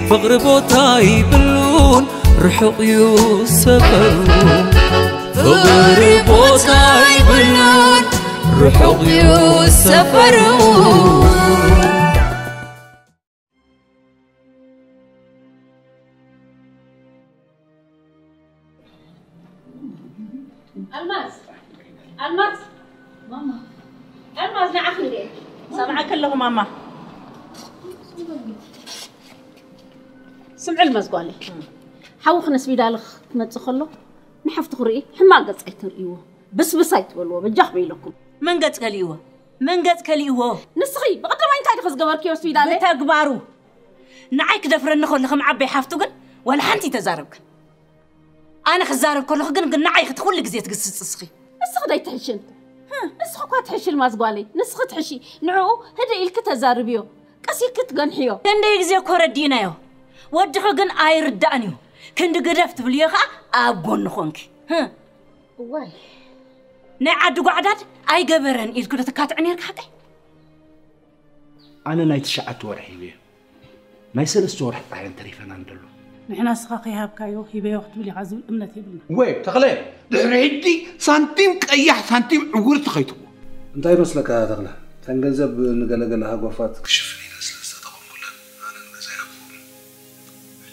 فقر بوتاي بلون رحق يوسفرون فقر بوتاي بلون رحق يوسفرون الماس الماس ماما الماس نعخلي ليه سامعك كله ماما سمع المزقالي حوخنا سبيدالخ تمتصخلو نحفت خري حما قص تريوه بس ايت ولو بجخ بيلكم من قص كليوه من قص كليوه نسخي بقدر ما انت خص قبركيو سبيدالي تغبارو نعيك دفرن خلخم عبي حافتو قن ولا حنتي تزاربك انا خزارب كله قن نعي كل غزي تقصص سخي نسخ داي تحشن نسخ كو تحشي المزقالي نسخ تحشي نعو هدي الك تزاربيو قسيك تغنحيو كندي غزي كوردينايو ودخو قن ايردانيو كند قدفت بليخا ابون خونك واي نعد قعدات اي قبرن اذ كنت تكاتعني حقي انا نايت شعت ورحي بيه ما يسلس ورح طايرن تريفنا ندلو نحنا سخاقي هابكايو هيبه وقت بلي عزم امنتي بلنا وي تخلي دحريدي سنتيم قيح سنتيم عقور تخيتو انت يمسلك تغلا تنجذب نقلقلها غفات كشفني لسلسه تقبل انا نزايا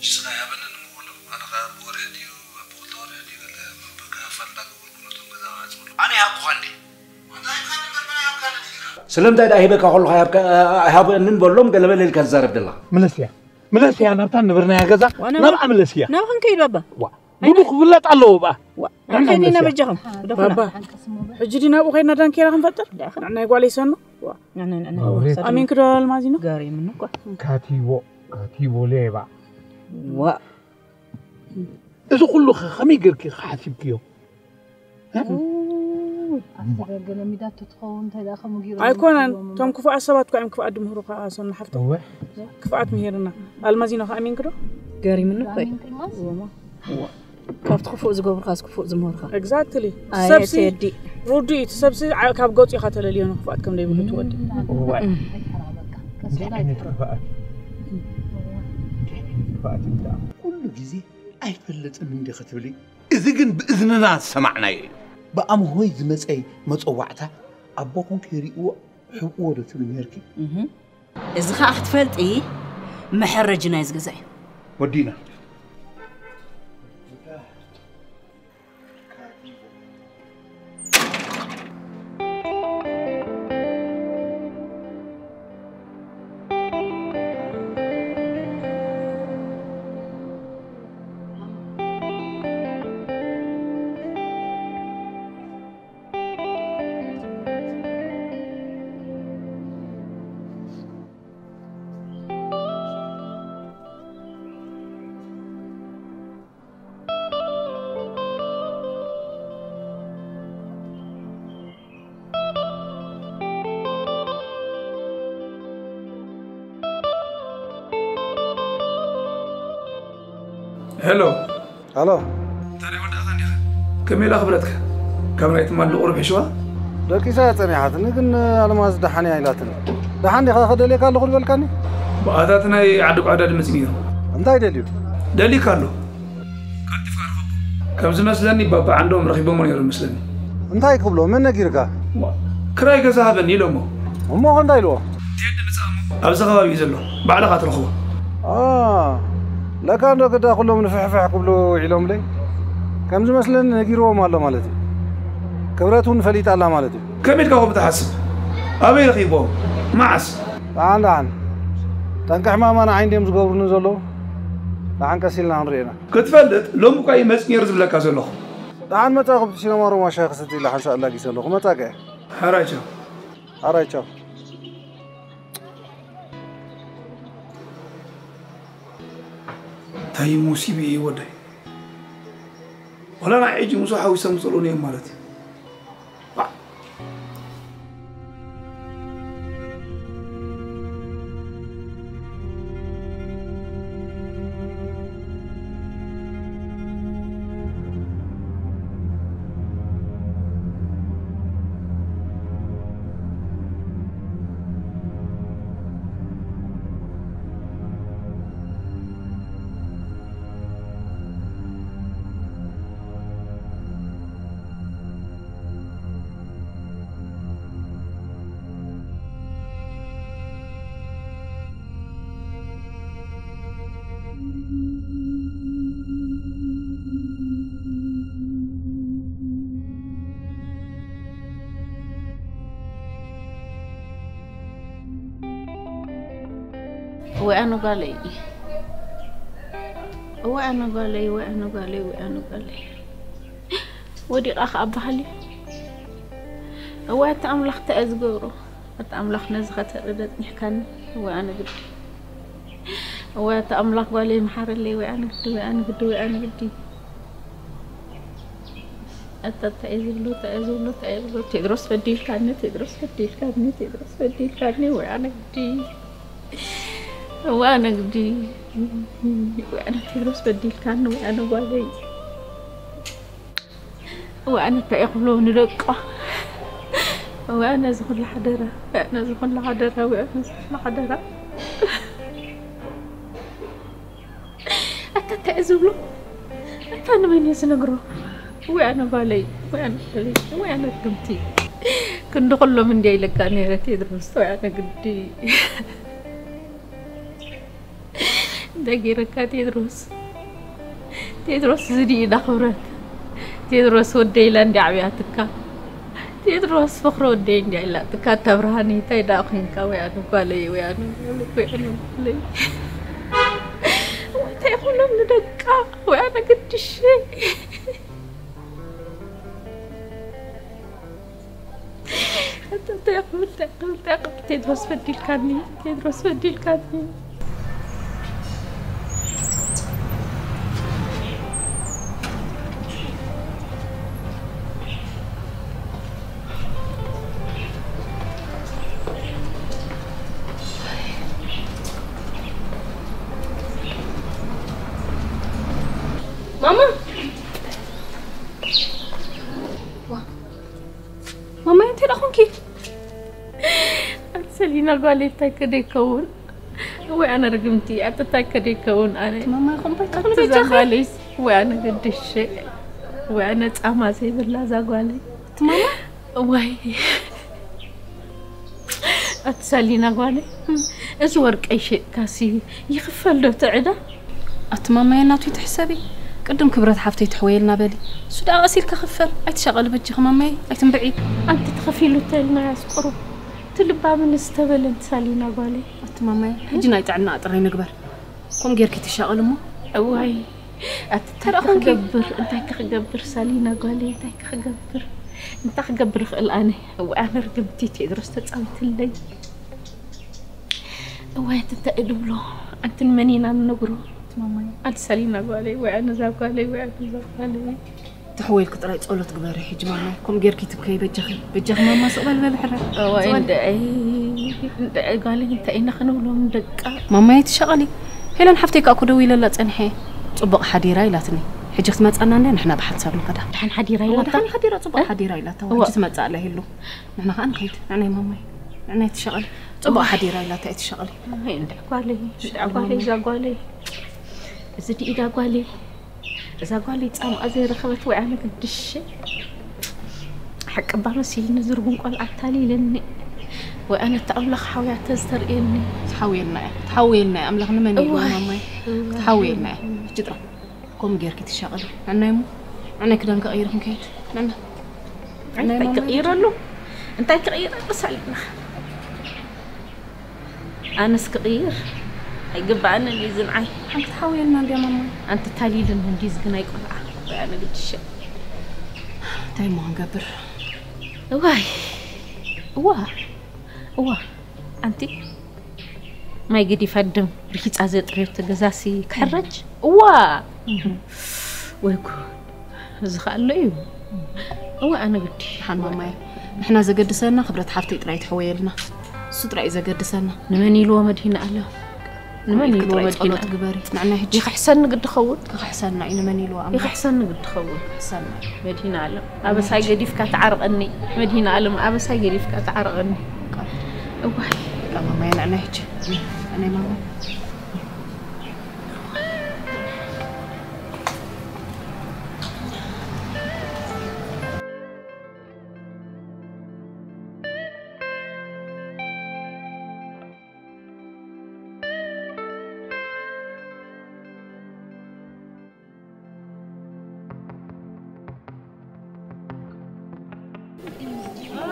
شسنا يا بنن نقول انا غاب وريديو ابوطور هدي ولا بكافل دغول كنتم غزاات انا يا قخني سلام داي هيبك كل هاب نبلوم قلبل الكزار بالله ملسيا نبتان نبرنا يا غزا نبع ملسيا نبع كيد بابا بدو خبلت الله با خلينا نبجهم بابا حجدينا ابو خينا دان كيرا نفطر انا يقول يسنو انا امين كدو المازينو غاري منو كاتيبو ليبا وا اذا كله خمي غيرك حاسبكيو أيكون توم كفاءة سبات كأم كفاءة دمهور خاصة حفتة كفاءة مهيرنا المازينو خامين كده قاري منو كوي كافت خفوق زقوب خاص كفوق زمهور خا exactly سبسي رودي سبسي كاب قوتي خاتل اليوم كفاءة كم ده يقولوا تودي كل جزء أي فلت من دي ختبلي إذا جن بإذننا سمعنا بقى مهوي زمس أي متوعته أبوكم كيريو حقوق تلميركي إذا خا احتفلت إيه محرجنا يزجزاي ودينا هلو الو تاني ولد اخني كميل اخبرتك كم رايت مال قرب حشوه دقيقه صنيحات نكن على ما زدحني ايلاتنا دحني خدلي قال خد بالكني بقاتنا يعدق عدد مسنيو انتي دليو دلي كارلو كنت فارخو كم زمسلني بابا عندهم رخيبه من يرو مسلني انتي قبلو من نغيركا كراي غزابني لومو امو غندايلو تيد نصامو ابز خبابي يزلو بعد خاطرخو لا كانوا كده كلهم نفحفح قبلو علوم لي كم زمسلن نغيرو مالو مالتي كبرتون فليت الله مالتي كميل كاو بتحسب ابي رخيبو معس عن تنكح ما انا عندي مزغور نزلو عن كسيلنا نرينا كتفلت لو مكاي مسني يرزب لك ازلو عن متى قبل شي مره ما شيخ ستي لا حسا الله يسلو متى كه هرايچو تاي مصيبه يودي ولا انا اجي مسو حاوي سمصلوني مالتي وأنا قالي ودي أخ أبهلي هو أتأملخ تأزجوره أتأملخ نزخة ردت نحكن وأنا قد هو أتأملخ قالي محر اللي وأنا قدي تأزلو تدرس فديل كاني وأنا قدي وأنا تدرس بديل كان وأنا قالي وأنا تأخلون رقة وأنا زخل الحدرة أنت تأزلو أنا من يسنقره وأنا قالي وأنا كنتي كنت كله من جاي لك أنا تدرس وأنا قدي دقيقة تدرس زدي دخورت تدرس وديلان دعوياتك تدرس فخر ودين دعيلاتك تبرهاني تيدا أخينك ويانو قالي وتيقول لهم ندقى وأنا قد الشيء أنت تيقول تدرس فديل كاني ماما انت اخونكي سلينا قالت تاكدي كون وانا رقمتي انت تاكدي كون انا ماما قم بتقولي وانا قد الشيء وانا طعما زي بالله زاغالي ماما واي اتسالينا قالي از ورق اي شيء كاسي يخفل له تعده اتماما يناتو تحسبي قدم كبرت حفتي تحويلنا بالي سودا غسيل كخفل اي تشغل بجي مامي اي تنبعي انت تخفيلو تلنا يسقرو تلبا من استبلن سالينا قالي اتماما حجنا يتعنا اطري نقبر كون غيركي تشغل مو واي اتتخبر انت كخبر سالينا قالي انت كخبر خلاني وانا رقبتي تدرس تصاوت لي واي تتقدبلو انت المنينا نغرو ماما انت سالينا قالي وانا زاقالي تحويل كطري صلوت غباري حج ماما كم غيركي تبكي بجخ ماما سقبل بالحرة وين قالي انت اين خنولهم دقه ماما يتشغلي هلن حفتك اكو دوي لا صنحي صبق حديرة إلاتني حجة ما تسألنا نحن بحساب نقدر دحن حديرة إلاتا دحن حديرة صبق حديرة إلاتا حجة ما تسأله هلو نحن خان كيد نعني مامي نعني تشغل صبق حديرة إلاتا تشغلي هاي ندعقالي قالي زدي إذا قالي تسام أزي رخبت وعنا قدش حق بارسي نزرقون قال عتالي لني وأنا تأملخ حاوية تسترئني تحاولنا أملخ نمني مامي تحاولنا جدرا قوم جيرك تشغلي نعمو أنا كده نغيرهم كيد نعم أنت تغير له أنت تغير بس علينا أنا سكغير هيجب أنا اللي زنعي أنت تحاولنا يا ماما أنت تالي لنا ديز جناي قلعة وأنا قلت الشيء تايمو هنقبر واه أنتِ ما يجدي فدم بيت أزت ريت جزاسي كحرج واه ويكو زخالي أنا قلت حن ماما إحنا زقدسنا خبرت حفتي ترايت حويلنا سطرا إذا قدسنا نمني لو مدينة الله نمني لو مدينة جباري نعنا هجي يخحسن قد خود يخحسن إنه مني لو أمر يخحسن قد خود حسن مدينة عالم أبس هاي قديف كتعرقني مدينة عالم أبس هاي قديف كتعرقني لا ماما نعنا هجي أنا ماما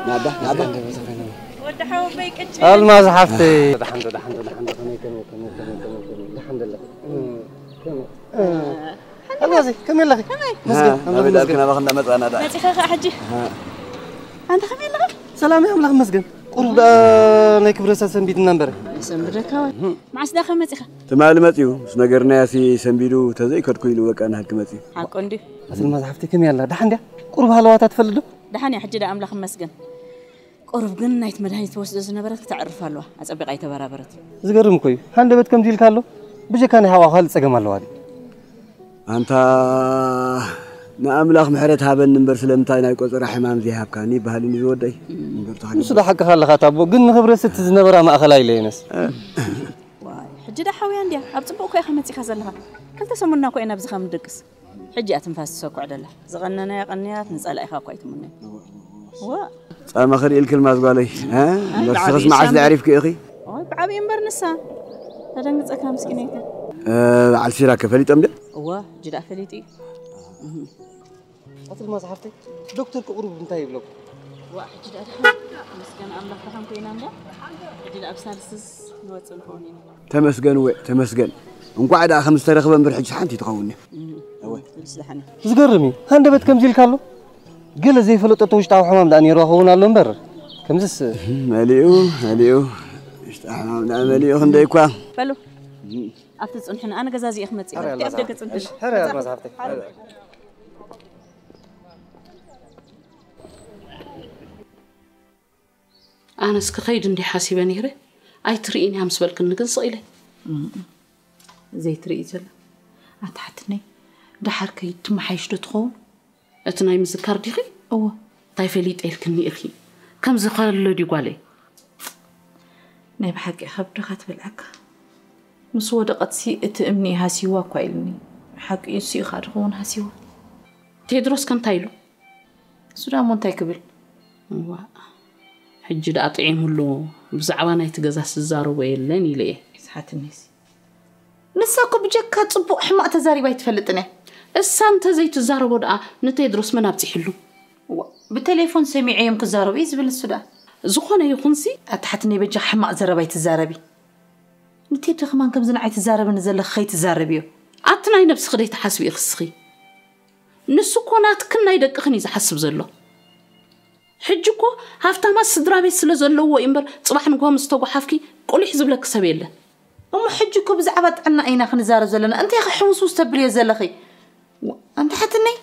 نعبه ودحوا بيك الماز حفتي الحمد لله المازي كم يلا مسجن لكن أبغى نمت دا نتيخا حجي أنت خمي يلا سلام يا أملاك مسجن قرب نيك برسال سنبيد النمبر سنبركوا مع سداخل متيخا تمال متيو سنجرنا في سنبيدو تزيكر كيلو وكان هالكمتي حقندي الماز حفتي كم يلا دحين ده قرب هالوقت تفلدو دحين يا حجي دا أملاك مسجن قرب قلنا يتمدهني توسد نبرت تعرف هالوا أتبقى يتبرابرت زقرم كوي هند بيت كم ديل كارلو بيجي كان هوا خالد سجم الله هذه أنت نأملاخ محرت هذا النمبر سلمتاي نايكوز رحمام ذهب كاني بهالي نزودي نسود حق خال خاتبو قلنا خبرة ست زنبرة ما أخلاي لينس واي حجي دا حوي عندي أبصبو كوي خمتي خزلها كل تسمونا كوي نبز خم دقس حجي أتنفاس سوق عدله زغننا يا قنيات نسأل أي خاكوي تمني ما خلي الكلمة تقولي ها بس ما عاد نعرف كي أخي بعبي ينبر نسا هذا نقص أكام مسكينيته على سيراك فليت أمده جدا فليتي أصل ما صحفتي دكتور كقرب انتهي بلوك واحد جدا مسكين أملاك فهم كينا ده جدا أبسالسس نوت الفونين تمسجن ونقعد على 5 رخبة برحج حنتي تقوني زقرمي هند بيت كم جيل كارلو قل زي فلوت توش تاو حمام داني يروحون على لمبر كم زس مليو مليو هندي كوا فلو أفتح إحنا أنا جزازي أحمد أبدأ كتنتش هرا ما صحفتي أنا سكخيد عندي حاسبة نيرة أي تريني هم سبالك النقص إلي زي تريجل أتحتني ده حركة تم حيش تدخون أتناي مذكر ديخي طيفليت إلكني أخي كم زخال اللي يقولي نبي حكي خبر خات بالعك مسودة قد سي اتأمني هاسيوا كويلني حق يسي خارجون هاسيوا تدرس كم تايلو سودا مونتاي قبل حج دا أطعيم له بزعوانة يتجزاس الزارو ويلن يليه إسحات الناس نساقو بجكا تصبو حما تزاري بايت فلتنا السان تزيت الزارو بدا نتيدرس منابتي حلو بالتليفون سميعي يمكن زاربي زبل السودا زخونه يخنسي أتحتني بجا حما زربي تزاربي نتيد خمان كم زنعي تزارب نزل خي تزاربيو أتناي نفس خدي تحسبي خسخي نسكونات كنا يدقخني إذا حسب زلو حجكو هافتا ما السدرابي سلزلو وإمبر صباح نقوم مستوقع حفكي قولي حزب لك سبيله حجكو بزعبت عنا أين أخ نزار زلنا أنت يا أخي حمص وستبري زلخي أنت حتني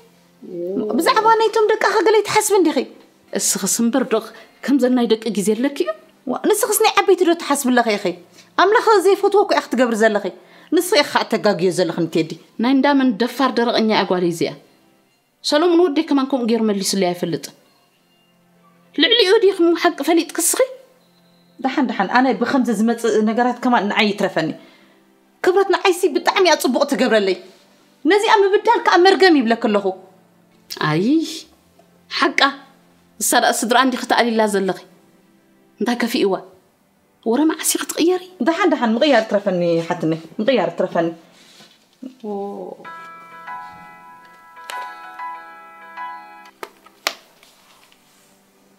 بزعباني توم دك أخ قلي تحسب دخي السخسن بردق كم زلنا يدق جزير لك ونسخسني عبيت رو تحسب لك يا أخي أملاخ زي فوتوك أخت قبر زلخي نصي خا تغاغي زلخن تيدي ناين دامن دفار درقنيا اغوالي زيا سلام نودي كمان كوم غير مليس لي يفلط لعلي وديكم حق فليت كسخي دحن انا بخمسه زمص نغرات كمان نعي ترفني كبرتنا عيسي بطعم يا صبق تغبرلي نزي ام بدالك امرغم يبلك له اي حقا صدق صدر عندي ختالي لا زلخي انت كفيوا ورا ما عسيق تغيري دحن مغير ترفني حتني مغير ترفني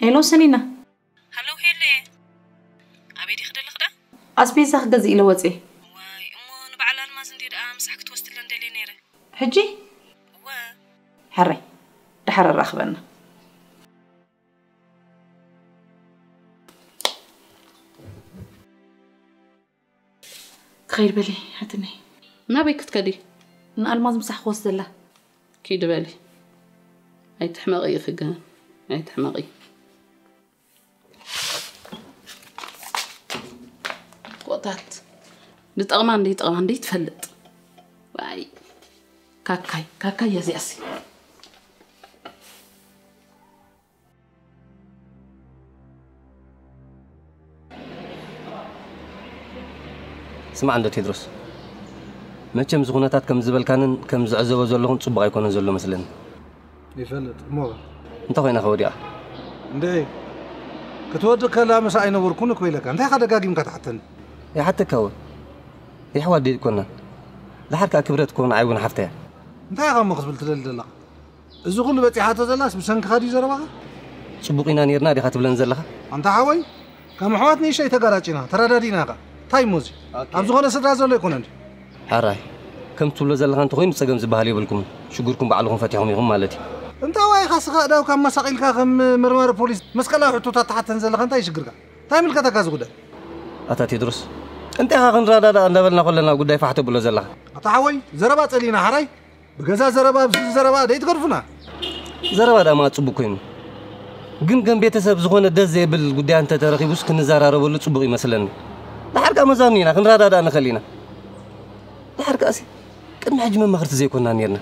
الو سنينا هلو هيلي ابيدي خدل خدا اسبيسا غزي الى وصي واي امو نبعل الماز ندير امسحك توستل ندلي نيره حجي وا حري دحر الرخبنا خير بالي حتني ما بيك تكدي الماز مسح وصل له كيد بالي هاي تحمقي خقان هاي تحمقي قطعت لطغمان دي طغمان دي تفلط واي كاكاي يا زياسي اسمع عند تيدروس مچم زغوناتات كم زبلكانن كم زعزبو زلهون صبغ يكون زلو مثلن يفلت مو انت خوينا خوديا اندي كتودك لا مساي نوركون كويلك انت خدغاغيم كتحتن يا حتى كو يحوال دي كنا لحركه كبرت كون عيون حفتها انت يا غم قبل تدلدلا ازو كل بطيحاته زلاس بسنك خدي زربا صبقينا نيرنا دي خاتبلن زلخه انت حوي كم حواتني شيء تقراچينا تردادينا تايموزي ابزو خنا سدرا زلو يكون انت حراي كم تولو زلخه انت خوين سغم زبالي يبلكم شغوركم بعلهم فتحهم يهم مالتي انت واي خاص داو كم مساقيلكا كم مرمر بوليس مسكلا حطوتا تحتن زلخه انت يشغركا تايمل كتاكاز غدا اتا تدرس انت خن رادا اندبلنا كلنا غداي فحت بلو زلخه اتا حوي زربا صلينا حراي بغزا زربا بس زربا داي تغرفنا زربا دا ما صبو كوين ግን ቤተሰብ ዝኾነ ደዘ ይብል ጉዳይ አንተ ተረኺቡስ ክንዛራረበሉ ጽቡቕ ይመስለኒ ለሐርቃ መዛምኒና ክንራዳዳ ንኸሊና ለሐርቃ እሲ ቅድሚ ሕጂ መማኽርቲ ዘይኮንና ነርና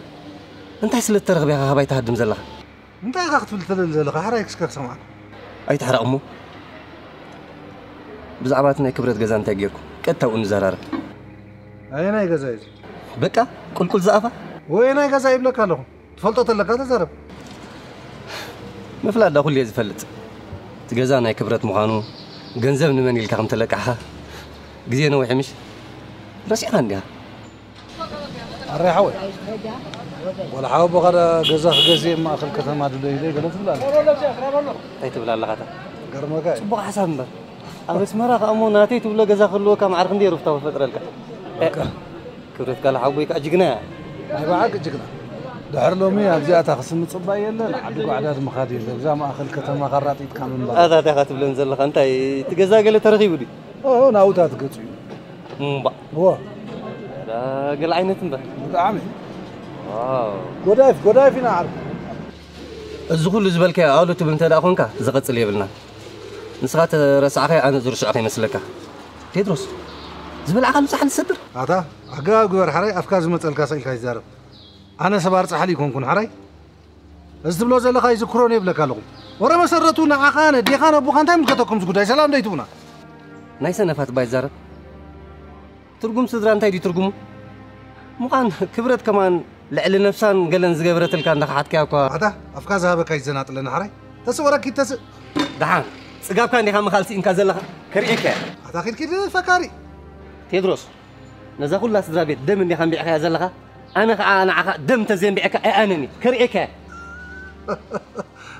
እንታይ ስለ ተረኽቢኻ ኻባይ ተሃድም ዘለኻ እንታይ ኻ ክትብል ትልል ዘለኻ ሓራይ ክስካ ክሰማዕ ኣይትሕረቕ እሞ ብዛዕባ ናይ ክብረት ገዛ እንታይ ጌርኩ ቀጥታው ንዘራረብ ኣየናይ ገዛ እዩ በቃ ቁልቁል ዝኣፋ ወይ ናይ ገዛ ይብለካ ኣለኹ ትፈልጦ ተለካ ተዛረብ مفلات دا كل يزفلت تجازا ناي كبرت مخانو جنزب نمني لك خم تلقاها جزينا ويحمش راسي عندها الريحوي ولا حاول بغدا جزا جزي ما اخر كتما دلي قالت بلا تاي تبلا الله غتا قرمكا صبغ حسن بر ابس مرا امو ناتي تبلا جزا خلو كم عارف ندير فتا فتره لك كبرت قال حبيك اجقنا هاي بعك اجقنا دحر لومي ابزاتا خصم صباي يلن عبد قعدات مخادي بزا ما اخر كتما قراطيت كامن با هذا تاخذ بلن زلخ انت تجزا قال ترغيب دي ناوتا تقصي با هو لا قال عينتن با بطعمي واو غدايفنا عارف الزغول زبلك اولو تبنت دا كونكا زقصل يبلنا نسخات رسعخي انا زرشعخي مسلك تدرس زبل عقل صحن الصدر هذا اغا غور حراي افكار زمصلكا سيلكا يزارب انا سبار صحلي كونكن حراي ازبلو زلخا يذكرون يبلك لكم ورا مسرتونا عقانه ديخانه بوخان تايم كتكم زغداي سلام ديتونا ناي سنفات بايزار ترجم سدرا انتي دي ترجم مقان كبرت كمان لعل نفسان قالن زغبرت الكان دخحت كاكو هذا افكار زهبك يزناط لنا حراي تصورك يتس دحان صقاب كان ديخا مخالسي انكا زلخا كريك هذا خير كده فكاري تدرس نزا كل سدرا بيت دم اللي خان بيعك يا زلخا انا دم تزين بيعك انني كريك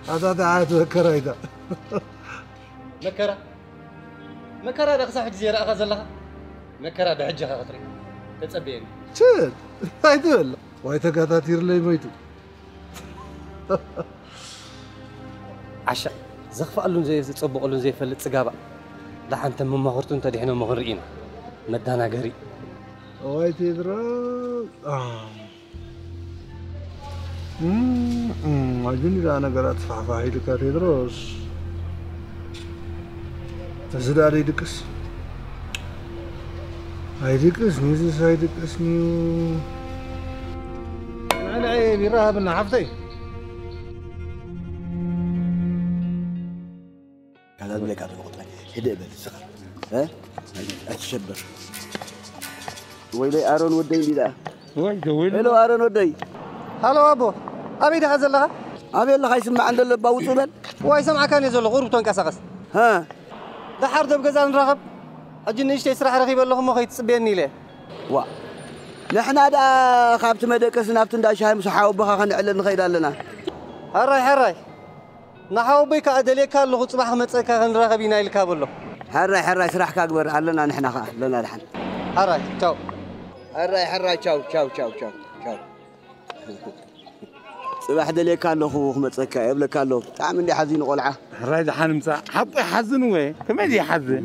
هذا عاد كرايدا مكرا دقصا حج زيرا اخذ لها مكرا بحجها خطري تتصبيني شد هايدول واي تقاتير لي ميتو عشا زخف قالون زي تصبق قالون زي فلت صقابا لا انت مما هرتو انت دحنا مغرئين مدانا غري واي تدرا عايزين لا انا قرات فحفاحي لك تدرس تزداد يدكس هيديك اسمي أنا عيب يراها بنا حفتي هذا بليك هذا الوقت هدئ بالسخر ها أتشبر ويلي أرون ودي لي هلو أرون ودي هلو أبو أبي ده هذا لها أبي الله يسمع عند الباوس وبن واي سمع كان يزول غربتون كاسقس ها ده حرد بجزان رغب أجن إيش تسرح رغيب اللهم خيت سبيني له وا نحن هذا خابت مدكس نابتن دا شاي مسحاوب بخا خنعلن خيد لنا هراي نحاوب بك أدليك اللي خص بح متسك خنرغبينا الكابلو هراي سرح كاكبر علنا نحن خا لنا الحين هراي تشاو هراي تشاو صباح دليك الله خو متسك يبلك الله تعمل لي حزين قلعه هراي دحان مسا حط حزن وي كمان يحزن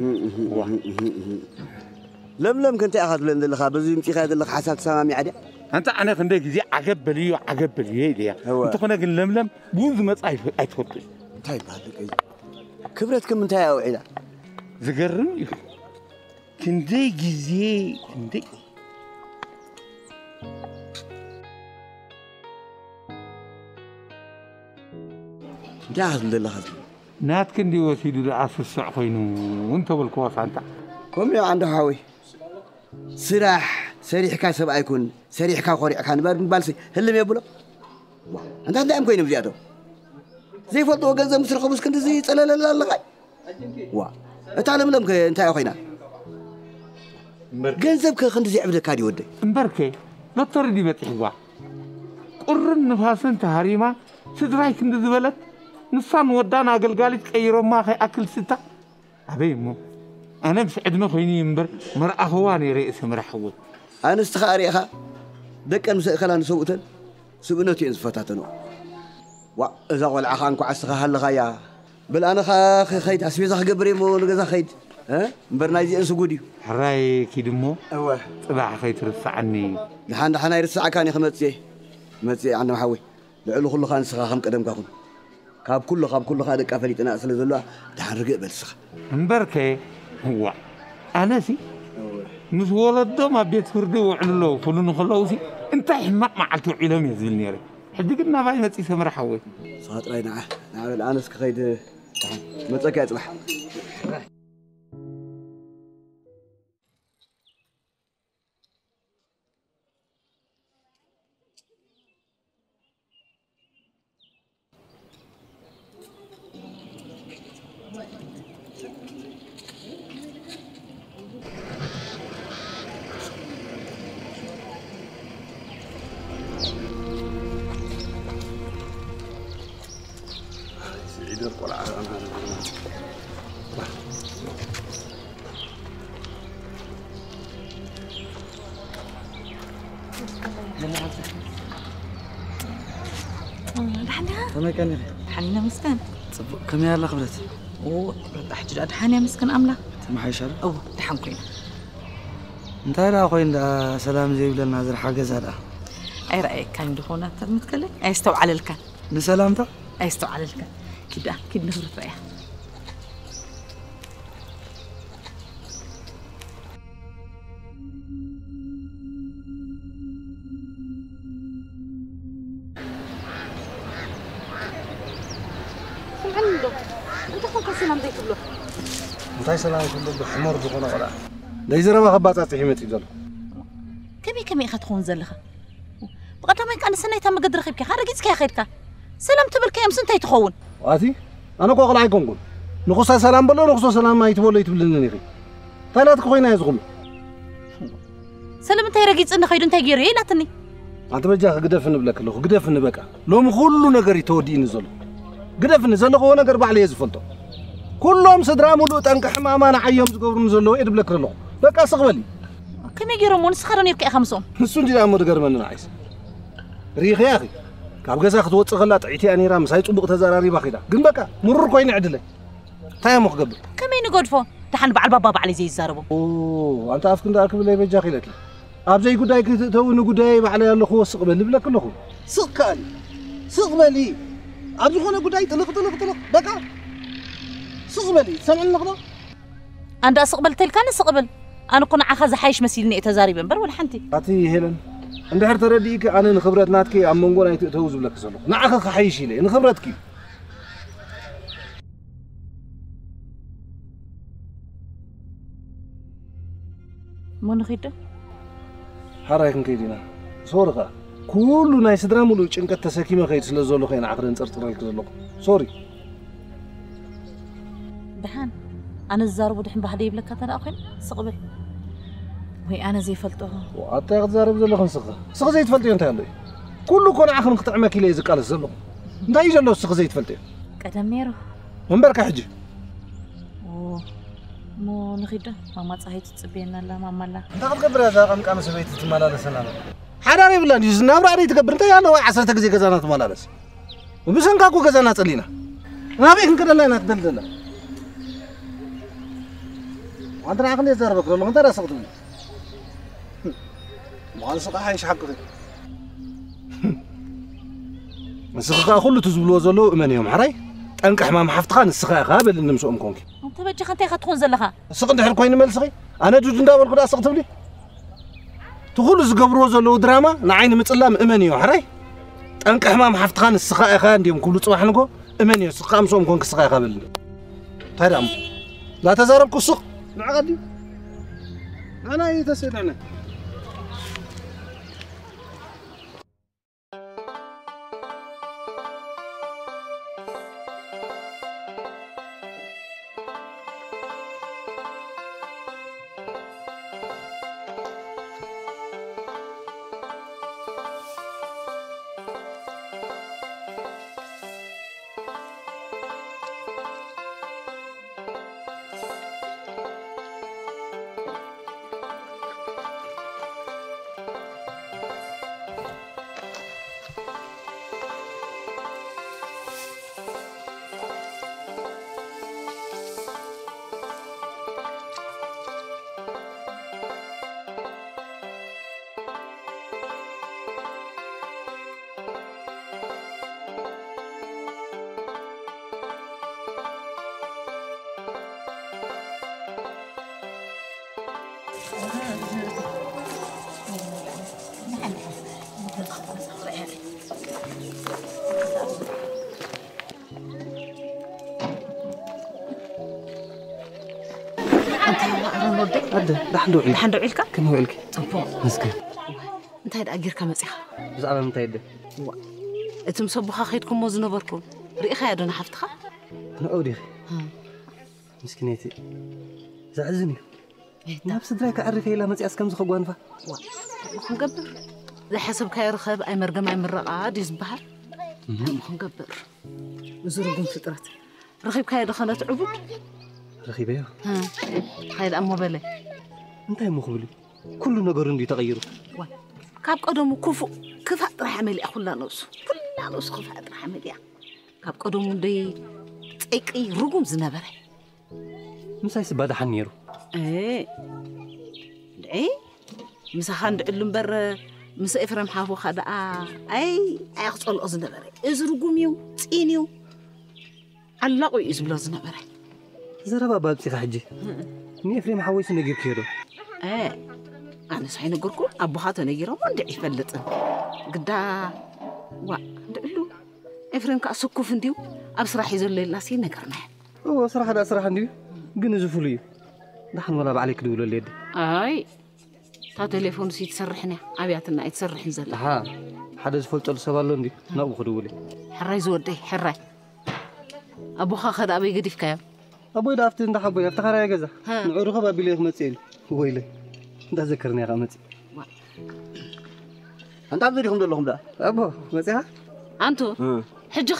لم كنت اخذ لنا اللي خابز يمشي خاد لك حساب سامي عدا انت انا خندك زي عقبلي لي انت كنا قل لملم بوز مصايف ايتفضل طيب هذيك كبرتكم انت يا وعيدا زقرم كندي جزي كندي جاهز لله خذ نات كندي وسيدي العصر السع خينو وانت بالكواس انت كم يا عنده حاوي سراح سريح كاسب ايكون سريح كاخوري كان بالسي هلم يبلو انت دائم كوين بزياده زي فلتو غنزه مسرخ بس كنت زي صلل الله وا اتعلم لم انت يا خوينا غنزب كنت زي عبد كادي ودي امبركي لا تردي بتحوا قرن نفاس انت هريما سدراي كنت زبلت نصان ودانا اغلغالت قيرو ما خي اكل ستا ابيمو أنا مش عدنا خيني ينبر مرأة هواني رئيس مرحوه أنا استخاري أخا دك أنا خلاني سوقتن سوقناتي إنس فتاتنو وإذا قال عخانكو عسخة هلا غايا بل أنا خيد أسبيزة قبري مو نجزا خيد ها برنايزي إنس جودي حراي كيدمو أوه طبعا خيد رسعني نحن يرسع كاني خمسة عنا محوي لعلو كل خان سخا خم قدم كاكون كاب كل خادك أفليت أنا أصل ذلوا دحين رجع بالسخ مبركة هو أنا سي مش ولد ما بيت فردي وعلو فلون خلوسي أنت حماق معلتو علم يزلني حد قلنا باي ما تيسا مرحوي صوت راينا الآن اسكخيد متسك يصبح كان حنينة مسكن كم يا الله خبرت حجرات حنينة مسكن أملا ما حيشر دحن كوين انت لا خوين دا سلام زي بلا ناظر حاجه زاده اي رايك كان دخونا تمتكلم اي استو على الكن بسلامته اي استو على الكن كده نغرف رايح سلام ديك بلو انتي سلام كله بحمر دغنا ولا دايزرا ما خباصات حمت يزل كمي اخذون زلخه بقدر ما كان سنه تم قدر خيبك خرجت كي خيرك سلام تبلك يم سنتي تخون واتي انا كو قلعي كونكون نخص سلام بلو نخص سلام ما يتبول يتبلنني خي ثلاث خوينا يزغم سلام انت رجيت ان خيد انت غيري لاتني انت بجا قدف نبلك له قدف نبقى لوم كل نجر يتودين زل قدف نزلقو نجر بعلي يزفلتو كلهم صدرا مولو تنقح ما انا عيهم زغبرن زلو يد بلك له بقى صغبلي كمي غيرمون سخرن يبكي خمسهم نسون دي امر غرمن عايز ريخ يا اخي كاب غزا خطوط خلات عيتي اني رام ساي صبق تزاراري باخيدا غن بقى مرر كوين عدله تايم خغبر كمي نغدفو تحن بعل بابا علي زي يزاربو اوه انت افكن داك بلاي بجا خيلك اب زي غداي تو نو غداي بعلي يالله خو وسق بل بلك له سقالي سقبلي اب زخونه غداي طلق بقى سقبلي سمع النقطه عند اسقبل تلكان سقبل أنا كنا عخذ حيش مسيلني تزاري بنبر ولا حنتي أتي هيلن عند حر ترديك أنا نخبرت ناتكي أم منقول أنا توز بلك سلو نعخذ حيش لي نخبرتك ما نخيده حرايكن كيدينا صورغا كل ناس درا مولو ጭንቀት ተሰኪመ ከይድ ስለዘሎ ከይና ዓቅደን ፀርጥረልክ ዘለኹ ሶሪ دحان أنا الزارب ودحين بحد يبلك كتر أخين سقبل وهي أنا زي فلتوها وأنت يا زارب زلخن سق زي تفلتي أنت عندي كله كون آخر قطع ماكيلة إذا قال الزلو أنت يجي له سق زي تفلتي قدم ميرو من بركة حجي مو نخيده ماما صحيت تصبينا لا ماما لا أنت قد قبر هذا قام كان سبيت تمالالس أنا حراري بلا نجز نابر علي تكبر أنت يا لو 10 جزء كذا تمالالس وبسن كاكو كذا ناتلينا ما بيك كذا لا نتدلدل وأنت عقل يزاربك لو أنت راسك تقول ما نسق حيش حقك نسق كله تزبلوا زلو من يوم حراي أنك حمام حفتخان السخاء قابل إن مسوم كونك أنت بتجي خنتي خدخون زلها السق ده حلو كوين ملسقي أنا جوج نداول كده أسق تبلي تقول زقبروا زلو دراما نعين متسلم إمني يوم حراي أنك حمام حفتخان السخاء خان ديم كله صباح نقول إمني السخاء مسوم كونك السخاء قابل ترى لا تزارب كسق نعقدي أنا يتسأل أنا دحن دوعيلك كم هو إلك طبعا مسكين أنت هيدا أجيرك مسيحة بزعل من تايده أنتم صبحا خيتكم موزن بركم ريخا يا دونا حفتخا أنا أودي مسكينتي زعزني نفس دراك أعرف إلى ما تأسكم زخوان فا مخن قبر ذا حسب كاي رخب أي مرقم أي مرقة يزبحر مخن قبر وزرقون فطرات رخيب كاي دخلت عبود رخيب يا خير أمو بلي أنت يا مخبلي كل نجار دي تغيره كاب قدمو كفو كفاء راح عملي أخولا نص كلنا نص كفاء راح عملي كاب قدمو دي تأكي رقم زنبرة مساي سبادة حنيرو إيه مسخان دعلم بر مس إفرم حافو خدا أي أخصل أزنبرة إزرقوميو تينيو علاقو إزبلا زنبرة زربا بابتي حجي ني إفرم حويس نجيب كيرو أنا صحيح نقولكم أبو حاتو نجيرو ما ندعي فلت قدا دعلو إفرم كأسكو فنديو أبصراحي زول ليلا سي نقرنا هو صراحة ده صراحة نديو جنزو فوليو دحن ولا بعليك دولو ليد أي تا تليفون سي تسرحني أبياتنا يتسرح نزل ها حدث فلت السبالو ندي نابو خدولي حراي زودي حراي أبو خاخد أبي قديف كيف أبوي دافت إن دحبوي أفتخر يا جزا نعرف بابي ليه متسيل ويلي ده ذكرني يا قامتي أنت عبد لكم دلهم ده أبو مسيها أنتو حج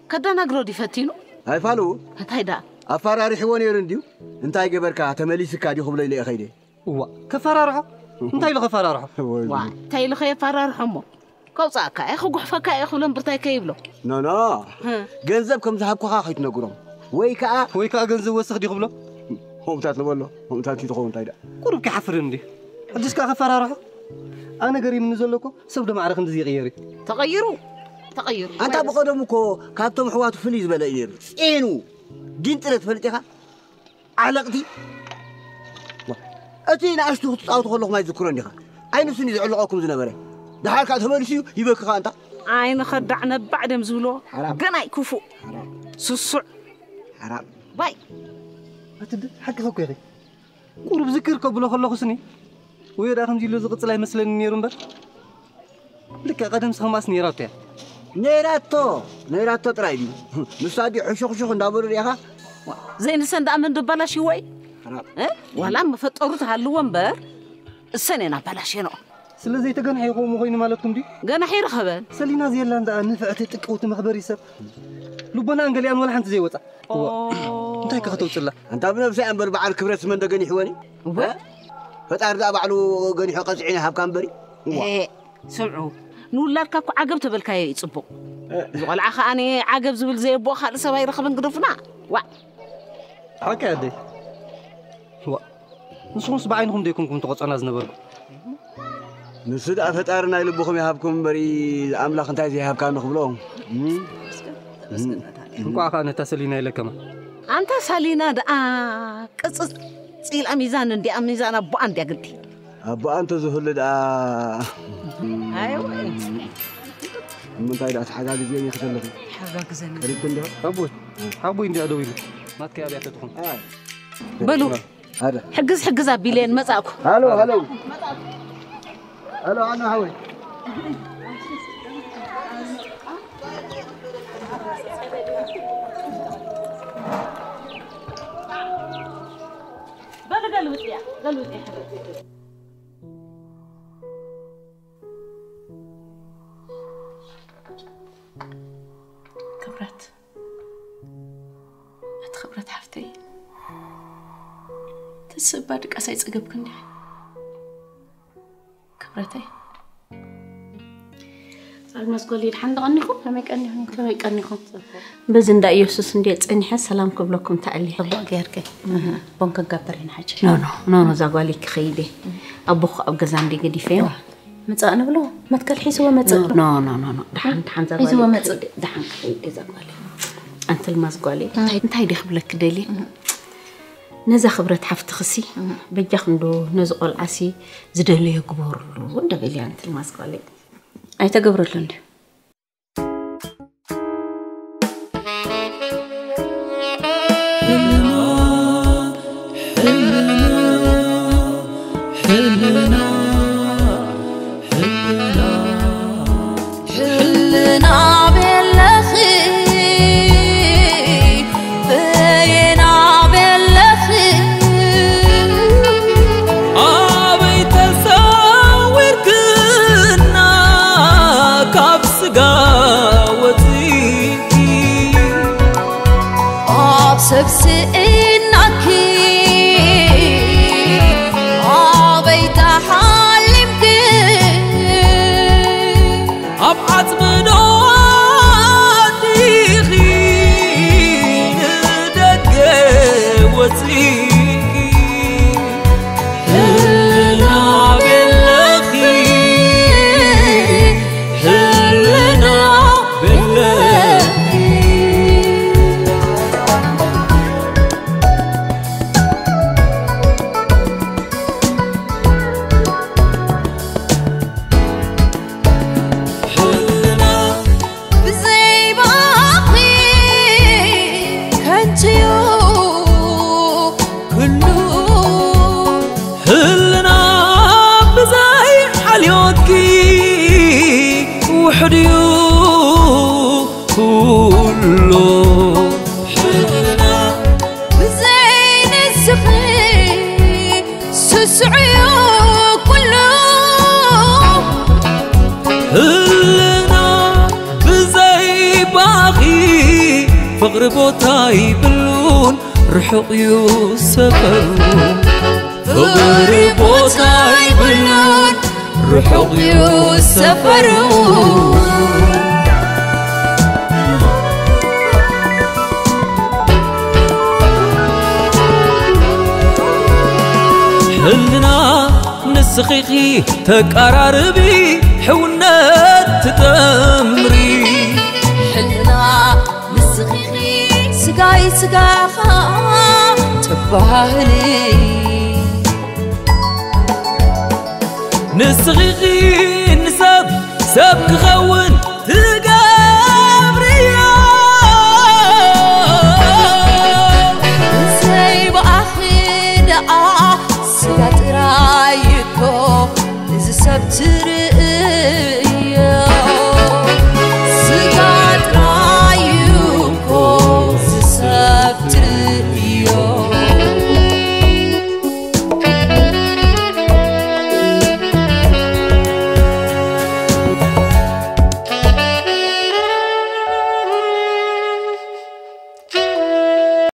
كدا نقرو دي فتينو هاي فالو هايدا أفراري حيوان يرنديو أنت هاي جبركا تملي سكادي خبلا إلى أخيدي كفرارحو أنت يلو كفرارحو تايلو خي فرارحو كوصاكا أخو قحفكا أخو لمبرتاي كيبلو نا جنزب كم زحكو خاخيت نقرم ويكا جنزب وسخ دي خبلو هم تات لولو هم تات تخون تايدا قرب كحفرن دي حدش كا كفرارحو أنا قريب من نزلكو سبدا معرخ ندزي غيري تغيروا أنت بقدمكو كابتم حواتو فليز بلا يير إنو دين ترت فلتها علاقتي أتي ناشتو تطاوت خلق ما يذكرني خا عين سني زعلقكم زنبره ده حالك تملسيو يبك خا أنت عين خدعنا بعد مزولو قنا يكفو سسع حرام باي أتد حق سوق يا أخي قرب ذكر قبل خلق سني ويا رقم جيلو زقت لا مثلا نيرمبر لك قدم سخماس نيراتيا نيراتو ترايدي مسادي عشوق ندابر يا خا زين سند أمن دبلاش وي ولا ما فطرت هالومبر السنة بلاشينو سلازي تجن حيقوم غين مالكم دي جن حير خبر سلينا زي اللي عند نفعت تقوت مخبري سب لبنا انقلي ان ولا حنت زي وطا انت هيك خطوت له انت بنفسي انبر بعد كبرت من دغني حواني فطار دا بعلو غني حق صعيني حب كامبري ايه سمعوا نولارك اكو عقب تبلكاي يصبو زغلعه اني عقب زبل زي بو خالص سبا يرخبن قدفنا وا حكا وا نصوص بعينكم ديكم كنتوا قصنا زنبركم نسد أفتارنا يلبخم يهابكم بري أملاك أنت زي هابكم نخبلهم نقول أنا تسلينا إلى كمان أنت سلينا دا قصص سيل أميزان ندي أميزان أبو أنت يا قلتي أبو أنت زهول دا أيوة من تايد أتحاجة زيني خسرنا حاجة زيني قريب كنده أبو إندي أدويله ما تكيا بيا تدخل بلو هذا حجز أبيلين مساكو هلو أنا هوي قالوا خبرت حفتي تسبادك أسايس أجيبكني خبرتي المسؤولين حند غنيكم كم يكنيكم بزن دا يوسف نديت إني حس سلام قبلكم تعلي أبو غيرك بنك قبرين حاجة نو زعوالك خيدي أبوخ أبو جزاندي قدي فين متأنا بلو ما تكلحي سوى متأ نو دحن زعوالك سوى متأ دحن خيدي زعوالك أنت المسؤولي أنت هيدي خبلك دلي نزا خبرت حفت خسي بجاخندو نزقل عسي زدلي يكبر وند بلي أنت المسؤولي أي تقبرت لندي فقر بوتاي بلون رحق يوسفرون فقر بوتاي بلون رحق يوسفرون حلنا نسخيخي تقراربي حونات تتمري حلنا نسخيخي سقاي سقاخا تبهلي نسغيغي نساب ساب كغون